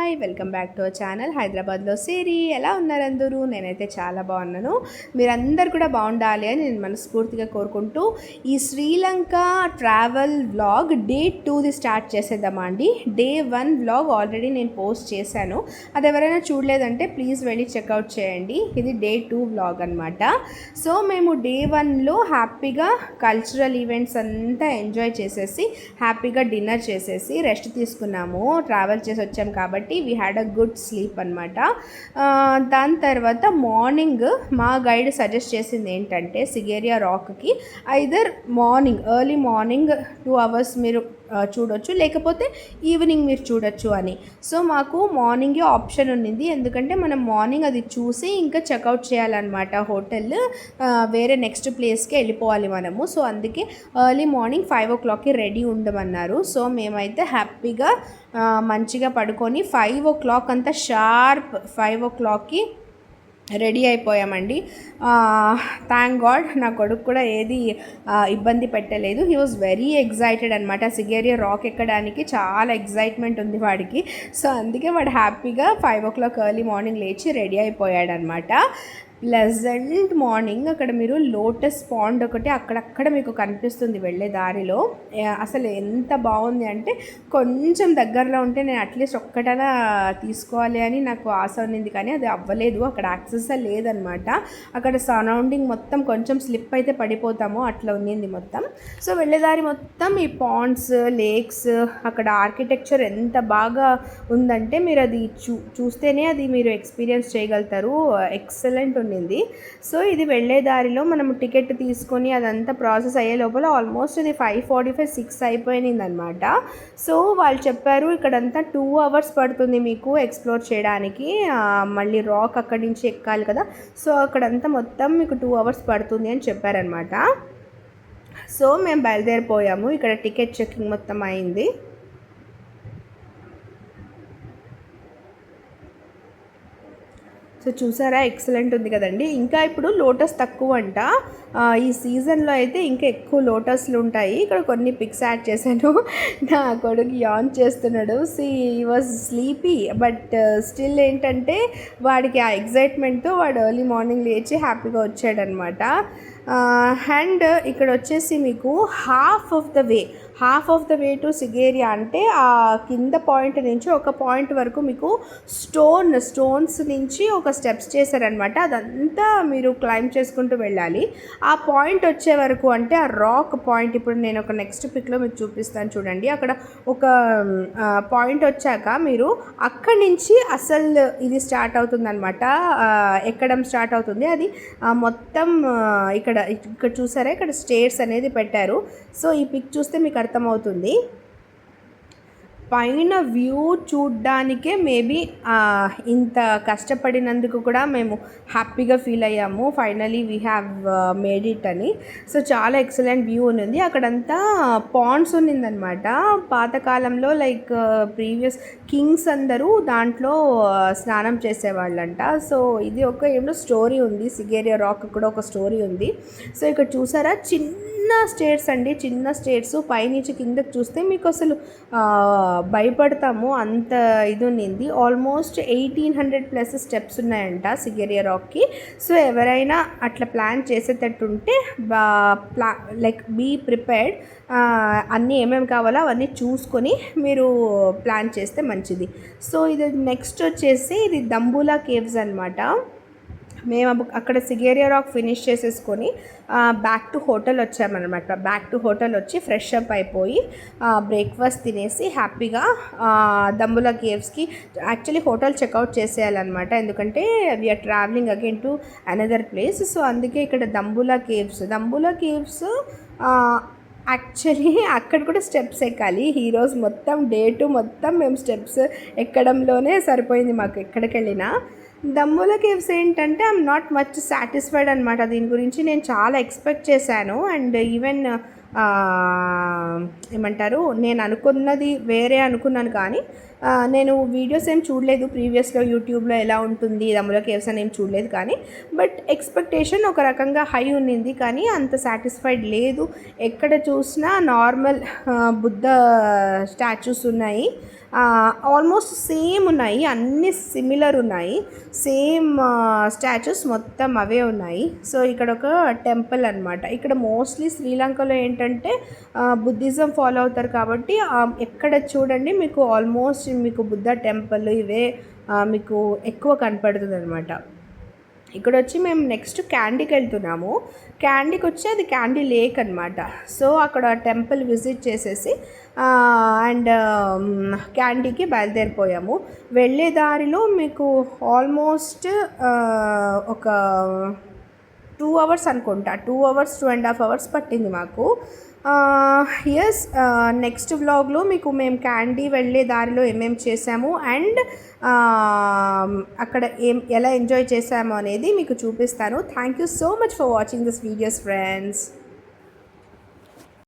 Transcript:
Hi welcome back to our channel హైదరాబాద్లో సిరి. ఎలా ఉన్నారు అందరూ? నేనైతే చాలా బాగున్నాను. మీరందరూ కూడా బాగుండాలి అని నేను మనస్ఫూర్తిగా కోరుకుంటూ ఈ శ్రీలంక ట్రావెల్ వ్లాగ్ డే 2ది స్టార్ట్ చేసేద్దామా అండి. డే 1 వ్లాగ్ ఆల్రెడీ నేను పోస్ట్ చేశాను. అది ఎవరైనా చూడలేదంటే ప్లీజ్ వెళ్ళి చెక్అవుట్ చేయండి. ఇది డే 2 వ్లాగ్ అనమాట. సో మేము డే 1లో హ్యాపీగా కల్చరల్ ఈవెంట్స్ అంతా ఎంజాయ్ చేసేసి హ్యాపీగా డిన్నర్ చేసేసి రెస్ట్ తీసుకున్నాము. ట్రావెల్ చేసి వచ్చాము కాబట్టి we had a good sleep అనమాట. దాని తర్వాత మార్నింగ్ మా గైడ్ సజెస్ట్ చేసింది ఏంటంటే సిగేరియా రాక్కి either morning early morning 2 hours మీరు చూడొచ్చు, లేకపోతే ఈవినింగ్ మీరు చూడొచ్చు అని. సో మాకు మార్నింగే ఆప్షన్ ఉన్నింది, ఎందుకంటే మనం మార్నింగ్ అది చూసి ఇంకా చెక్అవుట్ చేయాలన్నమాట. హోటల్ వేరే నెక్స్ట్ ప్లేస్కి వెళ్ళిపోవాలి మనము. సో అందుకే ఎర్లీ మార్నింగ్ 5 o'clockకి రెడీ ఉండమన్నారు. సో మేమైతే హ్యాపీగా మంచిగా పడుకొని 5 o'clock అంతా షార్ప్ 5 o'clockకి రెడీ అయిపోయామండి. థ్యాంక్ గాడ్ నా కొడుకు కూడా ఏది ఇబ్బంది పెట్టలేదు. హీ వాజ్ వెరీ ఎగ్జైటెడ్ అనమాట. సిగేరియా రాక్ ఎక్కడానికి చాలా ఎగ్జైట్మెంట్ ఉంది వాడికి. సో అందుకే వాడు హ్యాపీగా 5 o'clock ఎర్లీ మార్నింగ్ లేచి రెడీ అయిపోయాడనమాట. Pleasant morning. అక్కడ మీరు లోటస్ పాండ్ ఒకటి అక్కడక్కడ మీకు కనిపిస్తుంది వెళ్ళే దారిలో. అసలు ఎంత బాగుంది అంటే కొంచెం దగ్గరలో ఉంటే నేను అట్లీస్ట్ ఒక్కటైనా తీసుకోవాలి అని నాకు ఆశ ఉన్నింది, కానీ అది అవ్వలేదు. అక్కడ యాక్సెస్ లేదనమాట. అక్కడ సరౌండింగ్ మొత్తం కొంచెం స్లిప్ అయితే పడిపోతాము అట్లా ఉన్నింది మొత్తం. సో వెళ్ళేదారి మొత్తం ఈ పాండ్స్, లేక్స్, అక్కడ ఆర్కిటెక్చర్ ఎంత బాగా ఉందంటే మీరు అది చూస్తేనే అది మీరు ఎక్స్పీరియన్స్ చేయగలుగుతారు. ఎక్సలెంట్ ఉన్నింది. సో ఇది వెళ్ళే దారిలో మనం టికెట్ తీసుకొని అదంతా ప్రాసెస్ అయ్యే లోపల ఆల్మోస్ట్ ఇది 5:45, 6 అయిపోయింది అనమాట. సో వాళ్ళు చెప్పారు ఇక్కడంతా 2 hours పడుతుంది మీకు ఎక్స్ప్లోర్ చేయడానికి. మళ్ళీ రాక్ అక్కడి నుంచి ఎక్కాలి కదా, సో అక్కడంతా మొత్తం మీకు 2 hours పడుతుంది అని చెప్పారనమాట. సో మేము బయలుదేరిపోయాము. ఇక్కడ టికెట్ చెకింగ్ మొత్తం అయింది. సో చూసారా, ఎక్సలెంట్ ఉంది కదండి. ఇంకా ఇప్పుడు లోటస్ తక్కువ అంట. ఈ సీజన్లో అయితే ఇంకా ఎక్కువ లోటస్లు ఉంటాయి. ఇక్కడ కొన్ని పిక్స్ యాడ్ చేశాను. నా కొడుకు యాన్ చేస్తున్నాడు. ఈ వాజ్ స్లీపీ బట్ స్టిల్ ఏంటంటే వాడికి ఆ ఎగ్జైట్మెంట్తో వాడు ఎర్లీ మార్నింగ్ లేచి హ్యాపీగా వచ్చాడనమాట. అండ్ ఇక్కడ వచ్చేసి మీకు half of the way to Sigiriya అంటే ఆ కింద పాయింట్ నుంచి ఒక పాయింట్ వరకు మీకు స్టోన్స్ నుంచి ఒక స్టెప్స్ చేశారనమాట. అదంతా మీరు క్లైంబ్ చేసుకుంటూ వెళ్ళాలి. ఆ పాయింట్ వచ్చే వరకు అంటే ఆ రాక్ పాయింట్, ఇప్పుడు నేను ఒక నెక్స్ట్ పిక్లో మీకు చూపిస్తాను చూడండి. అక్కడ ఒక పాయింట్ వచ్చాక మీరు అక్కడి నుంచి అసలు ఇది స్టార్ట్ అవుతుంది అనమాట, ఎక్కడం స్టార్ట్ అవుతుంది. అది మొత్తం ఇక్కడ చూసారా, ఇక్కడ స్టేర్స్ అనేది పెట్టారు. సో ఈ పిక్ చూస్తే మీకు అర్థమవుతుంది. పైన వ్యూ చూడ్డానికే మేబీ ఇంత కష్టపడినందుకు కూడా మేము హ్యాపీగా ఫీల్ అయ్యాము. Finally we have made it అని. సో చాలా ఎక్సలెంట్ వ్యూ ఉంది. అక్కడంతా పాండ్స్ ఉన్నిందనమాట. పాతకాలంలో లైక్ ప్రీవియస్ కింగ్స్ అందరూ దాంట్లో స్నానం చేసేవాళ్ళంట. సో ఇది ఒక ఏమో స్టోరీ ఉంది. సిగేరియా రాక్ కూడా ఒక స్టోరీ ఉంది. సో ఇక్కడ చూసారా, చిన్న స్టేర్స్ అండి, చిన్న స్టేర్స్. పైనుంచి కిందకి చూస్తే మీకు అసలు భయపడతాము అంత ఇది ఉన్నింది. ఆల్మోస్ట్ 1800+ స్టెప్స్ ఉన్నాయంట సిగేరియా రాక్కి. సో ఎవరైనా అట్లా ప్లాన్ చేసేటట్టుంటే లైక్ బీ ప్రిపేర్డ్. అన్నీ ఏమేమి కావాలో అవన్నీ చూసుకొని మీరు ప్లాన్ చేస్తే మంచిది. సో ఇది నెక్స్ట్ వచ్చేసి ఇది దంబులా కేవ్స్ అనమాట. మేము అక్కడ సిగేరియా రాక్ ఫినిష్ చేసేసుకొని బ్యాక్ టు హోటల్ వచ్చామన్నమాట. బ్యాక్ టు హోటల్ వచ్చి ఫ్రెష్ అప్ అయిపోయి బ్రేక్ఫాస్ట్ తినేసి హ్యాపీగా దంబులా కేవ్స్కి యాక్చువల్లీ హోటల్ చెక్అవుట్ చేసేయాలన్నమాట, ఎందుకంటే we are travelling again to another place. So అందుకే ఇక్కడ దంబులా కేవ్స్ యాక్చువల్లీ అక్కడ కూడా స్టెప్స్ ఎక్కాలి. ఈరోజు మొత్తం డే 2 మొత్తం మేము స్టెప్స్ ఎక్కడంలోనే సరిపోయింది మాకు ఎక్కడికి వెళ్ళినా. దంబులా కేవ్స్ ఏంటంటే ఐఎమ్ నాట్ మచ్ సాటిస్ఫైడ్ అనమాట. దీని గురించి నేను చాలా ఎక్స్పెక్ట్ చేశాను. అండ్ ఈవెన్ ఏమంటారు, నేను అనుకున్నది వేరే అనుకున్నాను, కానీ నేను వీడియోస్ ఏం చూడలేదు ప్రీవియస్లో యూట్యూబ్లో ఎలా ఉంటుంది దంబులా కేవ్స్ అని ఏం చూడలేదు. కానీ బట్ ఎక్స్పెక్టేషన్ ఒక రకంగా హై ఉన్నింది, కానీ అంత సాటిస్ఫైడ్ లేదు. ఎక్కడ చూసినా నార్మల్ బుద్ధ స్టాచ్యూస్ ఉన్నాయి. ఆల్మోస్ట్ సేమ్ ఉన్నాయి, అన్నీ సిమిలర్ ఉన్నాయి, సేమ్ స్టాచ్యూస్ మొత్తం అవే ఉన్నాయి. సో ఇక్కడ ఒక టెంపుల్ అనమాట. ఇక్కడ మోస్ట్లీ శ్రీలంకలో ఏంటంటే బుద్ధిజం ఫాలో అవుతారు కాబట్టి ఎక్కడ చూడండి మీకు ఆల్మోస్ట్ మీకు బుద్ధ టెంపుల్ ఇవే మీకు ఎక్కువ కనపడుతుంది అనమాట. ఇక్కడ వచ్చి మేము నెక్స్ట్ క్యాండీకి వెళ్తున్నాము. క్యాండీకి వచ్చి అది క్యాండీ లేక్ అనమాట. సో అక్కడ టెంపుల్ విజిట్ చేసేసి అండ్ క్యాండీకి బయలుదేరిపోయాము. వెళ్ళే దారిలో మీకు ఆల్మోస్ట్ ఒక 2 అవర్స్ అనుకుంటా, 2 అవర్స్ 2.5 అవర్స్ పట్టింది మాకు. ఎస్, నెక్స్ట్ వ్లాగ్లో మీకు మేము క్యాండీ వెళ్ళే దారిలో ఏమేమి చేసాము అండ్ అక్కడ ఎలా ఎంజాయ్ చేసాము అనేది మీకు చూపిస్తాను. Thank you so much for watching this videos friends.